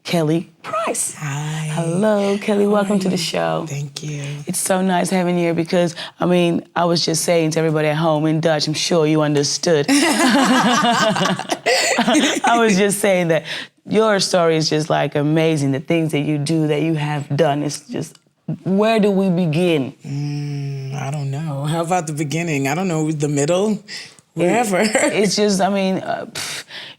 Kelly Price. Hi. Hello, Kelly. Welcome to the show. Thank you. It's so nice having you here because, I mean, I was just saying to everybody at home in Dutch, I'm sure you understood. I was just saying that your story is just like amazing. The things that you do, that you have done, it's just, where do we begin? I don't know. How about the beginning? I don't know, the middle? Wherever. It's just, I mean,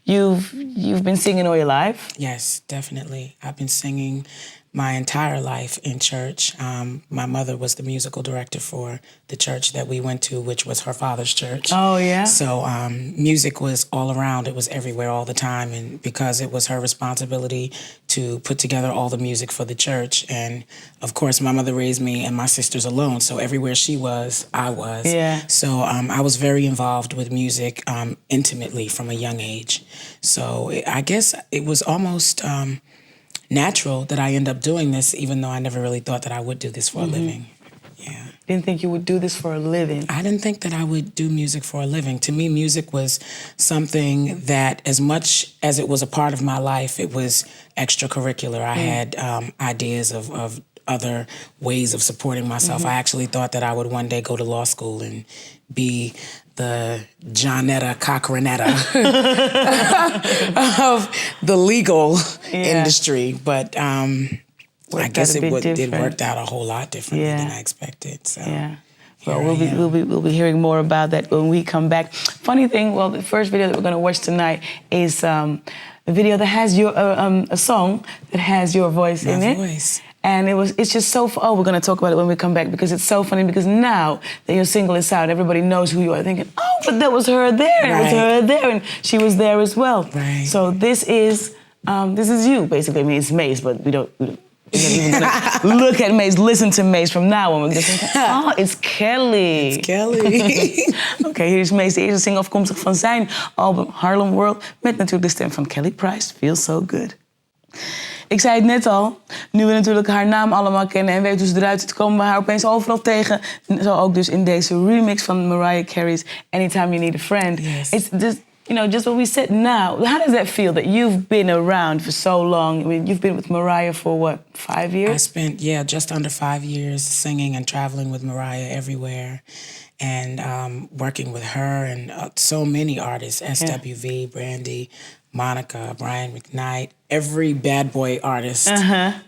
you've been singing all your life? Yes, definitely. I've been singing my entire life in church. My mother was the musical director for the church that we went to, which was her father's church. Oh, yeah? So music was all around. It was everywhere all the time. And because it was her responsibility to put together all the music for the church. And, of course, my mother raised me and my sisters alone. So everywhere she was, I was. Yeah. So I was very involved with music intimately from a young age. So I guess it was almost natural that I end up doing this, even though I never really thought that I would do this for a living. Yeah. Didn't think you would do this for a living? I didn't think that I would do music for a living. To me, music was something that, as much as it was a part of my life, it was extracurricular. I had ideas of other ways of supporting myself. I actually thought that I would one day go to law school and be the Johnetta Cochranetta of the legal industry. But I guess it worked out a whole lot differently than I expected. So well, we'll be hearing more about that when we come back. Funny thing, well, the first video that we're going to watch tonight is a video that has your a song that has your voice in it. Voice. And it's just so, we're going to talk about it when we come back because it's so funny because now that your single is out, everybody knows who you are. Thinking, oh, but that was her there, and it was her there, and she was there as well. Right. So this is you, basically. I mean, it's Mase, but we're not even gonna look at Mase, listen to Mase from now on. We're just thinking, oh, it's Kelly. It's Kelly. Oké, hier is Mase, de eerste single afkomstig van zijn album Harlem World, met natuurlijk de stem van Kelly Price, Feels So Good. Ik zei het net al, nu we natuurlijk haar naam allemaal kennen en weten hoe ze eruit ziet, komen we haar opeens overal tegen. Zo ook dus in deze remix van Mariah Carey's Anytime You Need a Friend. Yes. It's just, just what we said now. How does that feel that you've been around for so long? I mean, you've been with Mariah for what, 5 years? I spent, just under 5 years singing and traveling with Mariah everywhere. And working with her and so many artists, SWV, Brandy, Monica, Brian McKnight, every bad boy artist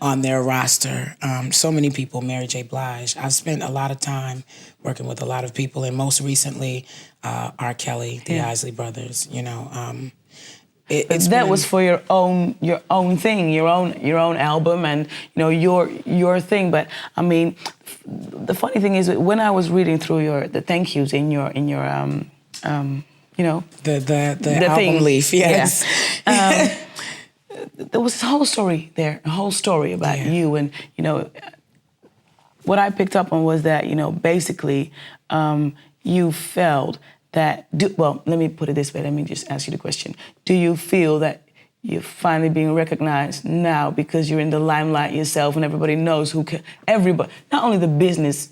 on their roster. So many people, Mary J. Blige. I've spent a lot of time working with a lot of people, and most recently, R. Kelly, the Isley brothers. That was for your own thing, your own album, and your thing. But I mean, the funny thing is, when I was reading through the thank yous in your the album thing. leaf, yes. Yeah. There was a whole story there, a whole story about you, and what I picked up on was that basically you felt that. Well, let me put it this way. Let me just ask you the question: do you feel that you're finally being recognized now because you're in the limelight yourself, and everybody knows everybody, not only the business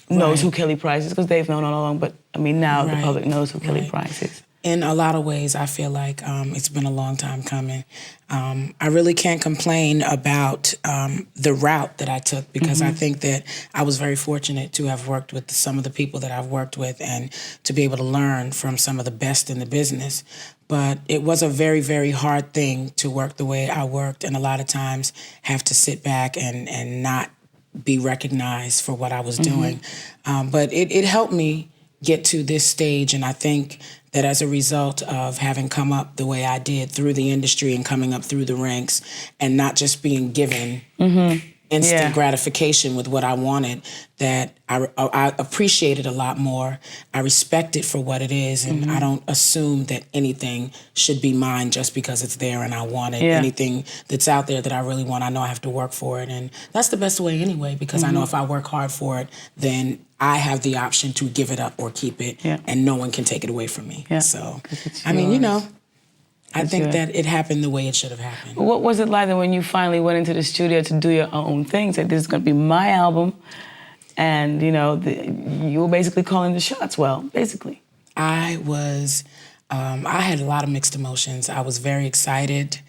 knows who Kelly Price is, because they've known all along, but I mean now the public knows who Kelly Price is. In a lot of ways, I feel like it's been a long time coming. I really can't complain about the route that I took because I think that I was very fortunate to have worked with some of the people that I've worked with and to be able to learn from some of the best in the business. But it was a very, very hard thing to work the way I worked, and a lot of times have to sit back and not be recognized for what I was doing. But it helped me get to this stage, and I think that as a result of having come up the way I did through the industry and coming up through the ranks and not just being given instant gratification with what I wanted, that I appreciate it a lot more. I respect it for what it is, and I don't assume that anything should be mine just because it's there and I want it. Anything that's out there that I really want, I know I have to work for it, and that's the best way anyway, because I know if I work hard for it, then I have the option to give it up or keep it, and no one can take it away from me. So, I mean, I think that it happened the way it should have happened. What was it like when you finally went into the studio to do your own thing? Said, this is going to be my album, and you were basically calling the shots. Well, basically, I had a lot of mixed emotions. I was very excited.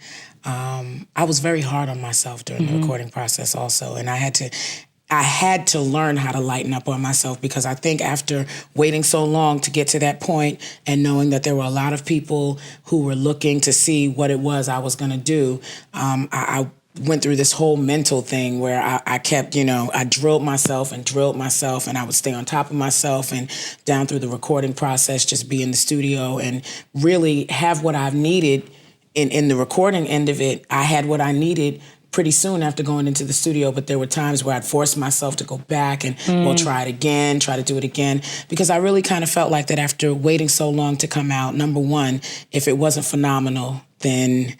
I was very hard on myself during the recording process also, and I had to learn how to lighten up on myself, because I think after waiting so long to get to that point and knowing that there were a lot of people who were looking to see what it was I was going to do, I went through this whole mental thing where I kept, I drilled myself, and I would stay on top of myself, and down through the recording process, just be in the studio and really have what I've needed in the recording end of it. I had what I needed pretty soon after going into the studio, but there were times where I'd force myself to go back and we'll try to do it again, because I really kind of felt like that after waiting so long to come out, number one, if it wasn't phenomenal, then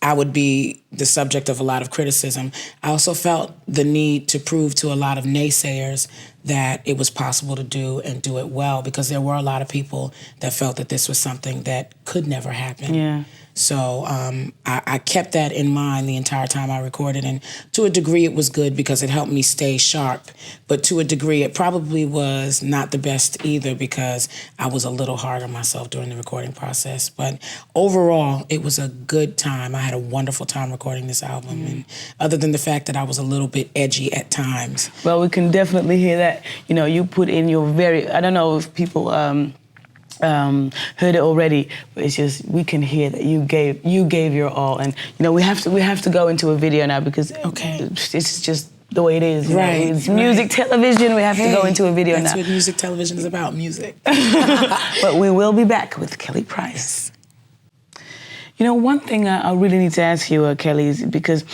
I would be the subject of a lot of criticism. I also felt the need to prove to a lot of naysayers that it was possible to do and do it well, because there were a lot of people that felt that this was something that could never happen. Yeah. So I kept that in mind the entire time I recorded, and to a degree it was good because it helped me stay sharp, but to a degree it probably was not the best either, because I was a little hard on myself during the recording process. But overall, it was a good time. I had a wonderful time recording this album, and other than the fact that I was a little bit edgy at times. Well, we can definitely hear that. You put in your I don't know if people heard it already, but it's just, we can hear that you gave your all, and we have to go into a video now, because it's just the way it is. Right. It's music, television. We have to go into a video now. That's what music television is about, music. But we will be back with Kelly Price. One thing I really need to ask you, Kelly, is because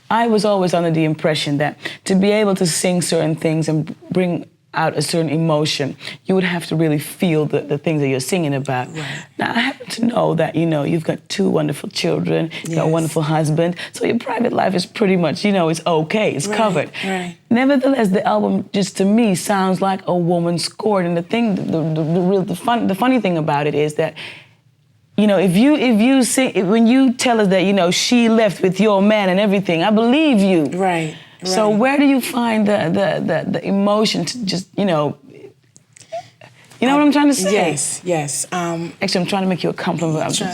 I was always under the impression that to be able to sing certain things and bring out a certain emotion, you would have to really feel the things that you're singing about. Right. Now, I happen to know that, you've got 2 wonderful children, you've got a wonderful husband, so your private life is pretty much, it's okay, it's covered. Right. Nevertheless, the album, just to me, sounds like a woman scored, and the funny thing about it is that, if you sing, when you tell us that, she left with your man and everything, I believe you. Right. So where do you find the emotion to just, you know what I'm trying to say? Yes. Actually, I'm trying to make you a compliment. I'm just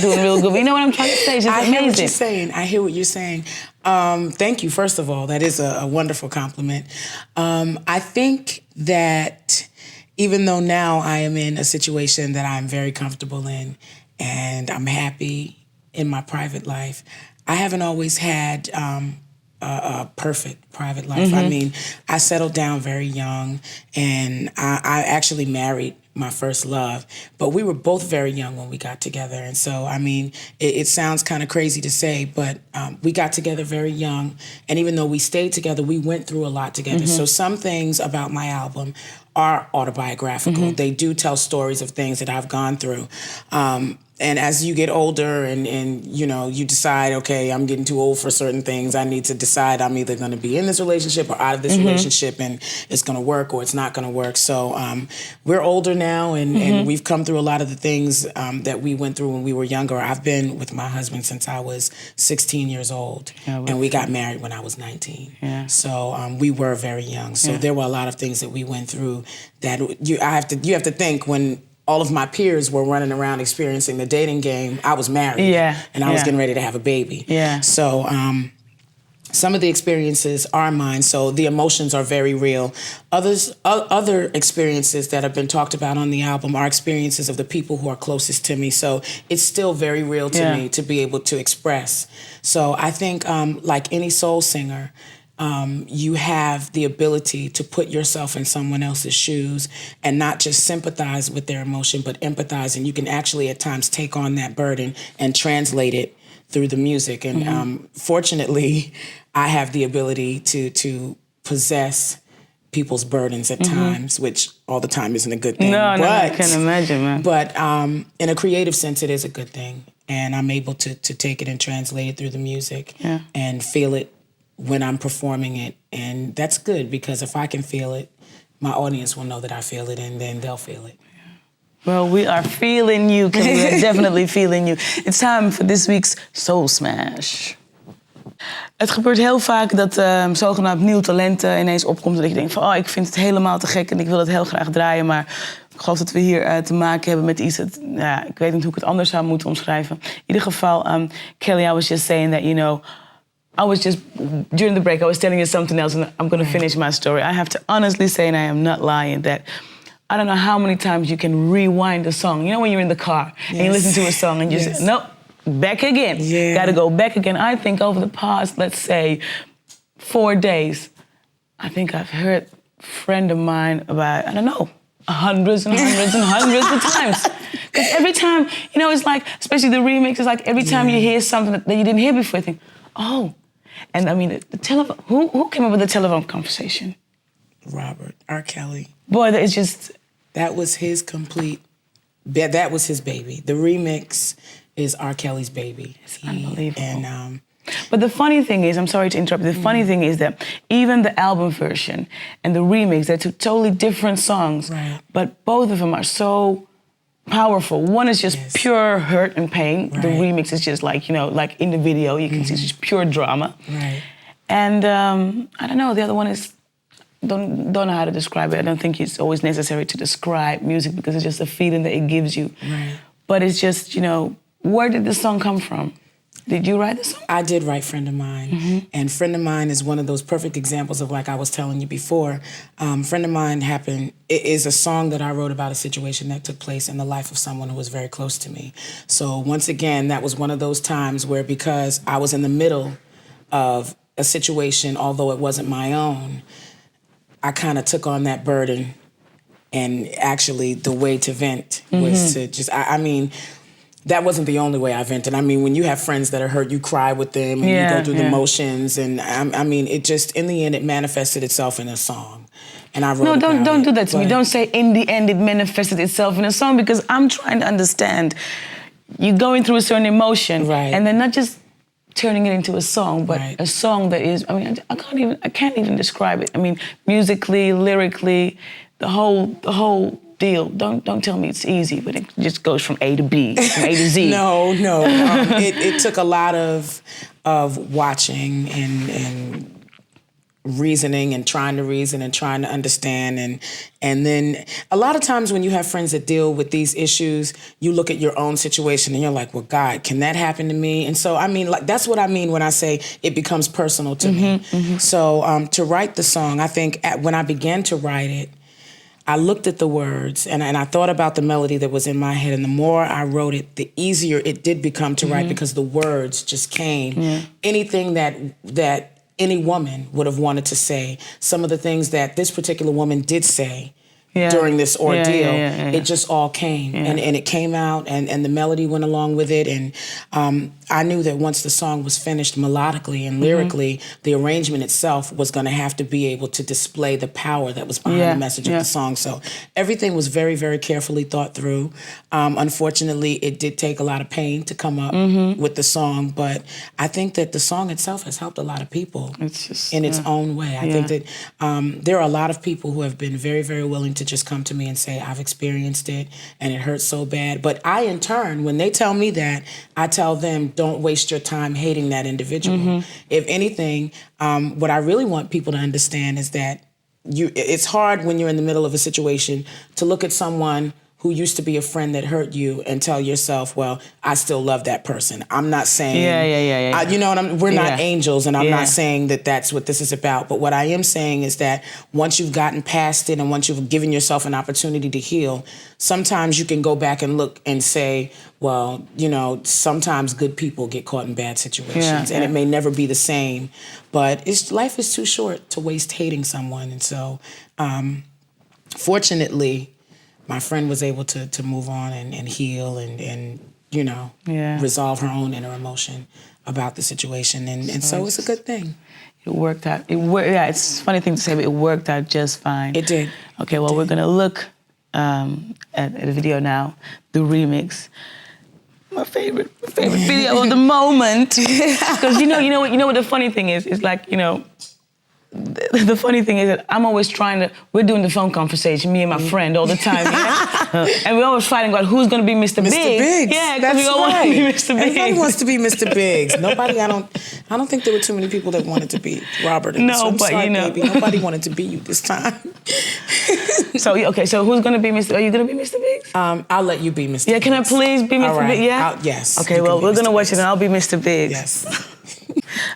doing real good. But you know what I'm trying to say? It's just amazing. I hear what you're saying. Thank you, first of all. That is a wonderful compliment. I think that even though now I am in a situation that I'm very comfortable in and I'm happy in my private life, I haven't always had a perfect private life. I mean, I settled down very young, and I actually married my first love, but we were both very young when we got together. And so, I mean, it sounds kind of crazy to say, but we got together very young, and even though we stayed together, we went through a lot together. So some things about my album are autobiographical. They do tell stories of things that I've gone through. And as you get older and you decide, okay, I'm getting too old for certain things, I need to decide I'm either going to be in this relationship or out of this relationship, and it's going to work or it's not going to work. So we're older now, and we've come through a lot of the things that we went through when we were younger. I've been with my husband since I was 16 years old, and we got married when I was 19. Yeah. So we were very young. So there were a lot of things that we went through that you have to think when all of my peers were running around experiencing the dating game, I was married. And I was getting ready to have a baby. So some of the experiences are mine, so the emotions are very real. Other experiences that have been talked about on the album are experiences of the people who are closest to me. So it's still very real to me to be able to express. So I think like any soul singer, you have the ability to put yourself in someone else's shoes and not just sympathize with their emotion, but empathize. And you can actually at times take on that burden and translate it through the music. And fortunately, I have the ability to possess people's burdens at times, which all the time isn't a good thing. No, I can imagine, man. But in a creative sense, it is a good thing. And I'm able to take it and translate it through the music and feel it when I'm performing it. And that's good, because if I can feel it, my audience will know that I feel it, and then they'll feel it. Well, we are feeling you, because we are definitely feeling you. It's time for this week's Soul Smash. Het gebeurt heel vaak dat zogenaamd nieuw talenten ineens opkomt. En dat je denkt van, oh, ik vind het helemaal te gek en ik wil het heel graag draaien. Maar ik geloof dat we hier te maken hebben met iets dat, ja, ik weet niet hoe ik het anders zou moeten omschrijven. In ieder geval, Kelly, I was just saying that, you know, I was just, during the break, I was telling you something else and I'm going to finish my story. I have to honestly say, and I am not lying, that I don't know how many times you can rewind a song. You know when you're in the car and you listen to a song and you say, nope, back again. Gotta go back again. I think over the past, let's say, 4 days, I think I've heard a friend of mine about, I don't know, hundreds and hundreds and hundreds of times. Because every time, you know, it's like, especially the remix, it's like every time you hear something that you didn't hear before, you think, oh. And I mean, the telephone, who came up with the telephone conversation? Robert R. Kelly. Boy, it's just... That was his complete, that was his baby. The remix is R. Kelly's baby. It's unbelievable. And, but the funny thing is, I'm sorry to interrupt, the funny thing is that even the album version and the remix, they're two totally different songs. Right. But both of them are so powerful. One is just pure hurt and pain. Right. The remix is just like, you know, like in the video, you can see it's just pure drama. Right. And I don't know, the other one is, don't know how to describe it. I don't think it's always necessary to describe music because it's just a feeling that it gives you. Right. But it's just, you know, where did the song come from? Did you write the song? I did write Friend of Mine. And Friend of Mine is one of those perfect examples of, like I was telling you before, Friend of Mine is a song that I wrote about a situation that took place in the life of someone who was very close to me. So once again, that was one of those times where, because I was in the middle of a situation, although it wasn't my own, I kind of took on that burden, and actually the way to vent was to just, I mean, that wasn't the only way I vented. I mean, when you have friends that are hurt, you cry with them and you go through the motions. And I mean, it just, in the end, it manifested itself in a song. And I wrote don't do that to me. Don't say in the end it manifested itself in a song, because I'm trying to understand. You're going through a certain emotion, and then not just turning it into a song, but a song that is, I mean, I can't even describe it. I mean, musically, lyrically, the whole deal. Don't tell me it's easy, but it just goes from A to B, from A to Z. No. It took a lot of watching and reasoning and trying to reason and trying to understand, and then a lot of times when you have friends that deal with these issues, you look at your own situation and you're like, well, God, can that happen to me? And so, I mean, like, that's what I mean when I say it becomes personal to me. So to write the song, I think when I began to write it, I looked at the words and I thought about the melody that was in my head, and the more I wrote it, the easier it did become to write, because the words just came. Anything that any woman would have wanted to say, some of the things that this particular woman did say during this ordeal, it just all came. And it came out, and the melody went along with it. And I knew that once the song was finished melodically and lyrically, the arrangement itself was going to have to be able to display the power that was behind the message of the song. So everything was very, very carefully thought through. Unfortunately, it did take a lot of pain to come up with the song, but I think that the song itself has helped a lot of people in its own way. I think that there are a lot of people who have been very, very willing to just come to me and say, I've experienced it and it hurts so bad. But I, in turn, when they tell me that, I tell them, don't waste your time hating that individual. If anything, what I really want people to understand is that it's hard when you're in the middle of a situation to look at someone who used to be a friend that hurt you and tell yourself, well, I still love that person. I'm not saying, you know what we're not angels, and I'm not saying that that's what this is about. But what I am saying is that once you've gotten past it and once you've given yourself an opportunity to heal, sometimes you can go back and look and say, well, you know, sometimes good people get caught in bad situations, and it may never be the same. But life is too short to waste hating someone. And so, fortunately, my friend was able to move on and heal and you know, resolve her own inner emotion about the situation. And so it's a good thing. It worked out. It's a funny thing to say, but it worked out just fine. It did. Okay, well, we're going to look at the video now, the remix. My favorite video of the moment. Because you know what the funny thing is? It's like, you know, the funny thing is that I'm always we're doing the phone conversation, me and my friend all the time, yeah? And we're always fighting about who's going to be Mr. Biggs. Mr. Biggs. Yeah, because we all want to be Mr. Biggs. Everybody wants to be Mr. Biggs. Nobody, I don't think there were too many people that wanted to be Robert. No, so I'm but sorry, you know. baby. Nobody wanted to be you this time. So who's going to be Mr. Are you going to be Mr. Biggs? I'll let you be Mr. Yeah, can I Biggs. please be Mr. All right. Biggs? Yeah? Yes. Okay, well, we're going to watch it and I'll be Mr. Biggs. Yes.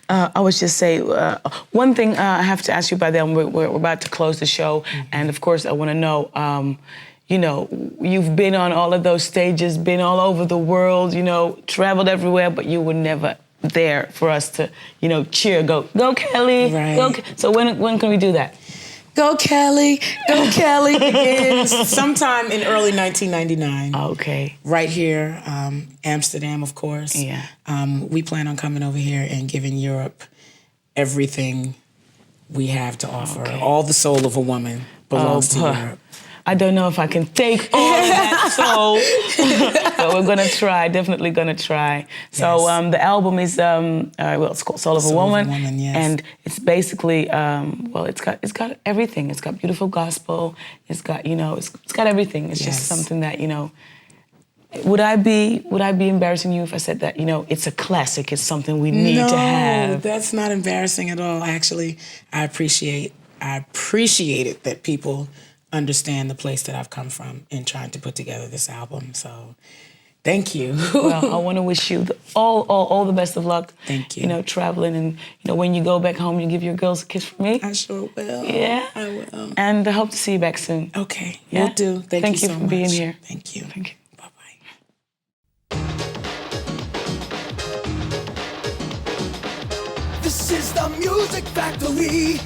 I was just say one thing I have to ask you about that. We're about to close the show, and of course I want to know. You've been on all of those stages, been all over the world, traveled everywhere, but you were never there for us to, cheer, go Kelly, right. go. So when can we do that? Go Kelly begins sometime in early 1999. Okay. Right here, Amsterdam, of course. Yeah. We plan on coming over here and giving Europe everything we have to offer. Okay. All the soul of a woman belongs to Europe. I don't know if I can take all of that soul, but we're gonna try. Definitely gonna try. So yes. The album is it's called Soul of a Woman, yes. and it's basically it's got everything. It's got beautiful gospel. It's got it's got everything. It's just something that Would I be embarrassing you if I said that it's a classic? It's something we need to have. No, that's not embarrassing at all. Actually, I appreciate it that people understand the place that I've come from in trying to put together this album. So, thank you. Well, I want to wish you all the best of luck. Thank you. Traveling, and when you go back home, you give your girls a kiss from me. I sure will. Yeah, I will. And I hope to see you back soon. Okay, yeah? Will do. Thank you so for much. being here. Thank you. Thank you. Bye-bye. This is the Music Factory.